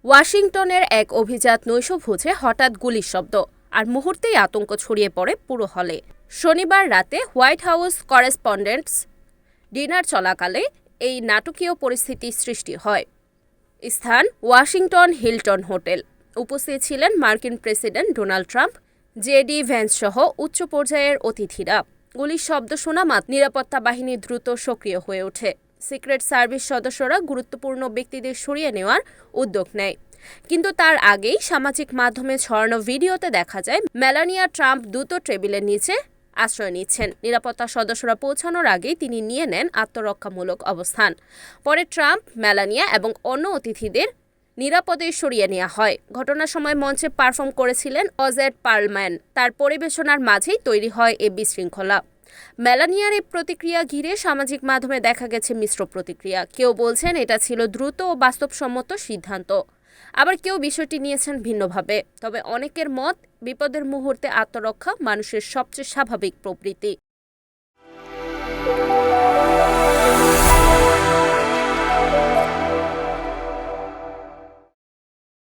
ওয়াশিংটনের এক অভিজাত নৈশভোজে হঠাৎ গুলির শব্দ, আর মুহূর্তেই আতঙ্ক ছড়িয়ে পড়ে পুরো হলে। শনিবার রাতে হোয়াইট হাউস করেসপন্ডেন্টস ডিনার চলাকালে এই নাটকীয় পরিস্থিতি সৃষ্টি হয়। স্থান ওয়াশিংটন হিলটন হোটেল। উপস্থিত ছিলেন মার্কিন president Donald Trump, JD Vance সহ উচ্চ পর্যায়ের অতিথিরা। গুলির শব্দ শোনা মাত্র নিরাপত্তা বাহিনী দ্রুত সক্রিয় হয়ে ওঠে। সিক্রেট সার্ভিস সদস্যরা গুরুত্বপূর্ণ ব্যক্তিদের সরিয়ে নেওয়ার উদ্যোগ নেয়। কিন্তু তার আগেই সামাজিক মাধ্যমে ছড়ানো ভিডিওতে দেখা যায় মেলানিয়া ট্রাম্প দ্রুত টেবিলের নিচে আশ্রয় নিচ্ছেন। নিরাপত্তা সদস্যরা পৌঁছানোর আগেই তিনি নিয়ে নেন আত্মরক্ষামূলক অবস্থান। পরে ট্রাম্প, মেলানিয়া এবং অন্য অতিথিদের নিরাপদে সরিয়ে নেওয়া হয়। ঘটনার সময় মঞ্চে পারফর্ম করেছিলেন অজেড পার্লম্যান। তার পরিবেশনার মাঝেই তৈরি হয় এ বিশৃঙ্খলা। মেলানিয়ার এই প্রতিক্রিয়া ঘিরে সামাজিক মাধ্যমে দেখা গেছে মিশ্র প্রতিক্রিয়া। কেউ বলছেন এটা ছিল দ্রুত ও বাস্তবসম্মত সিদ্ধান্ত, আবার কেউ বিষয়টি নিয়েছেন ভিন্নভাবে। তবে অনেকের মত, বিপদের মুহূর্তে আত্মরক্ষা মানুষের সবচেয়ে স্বাভাবিক প্রবৃত্তি।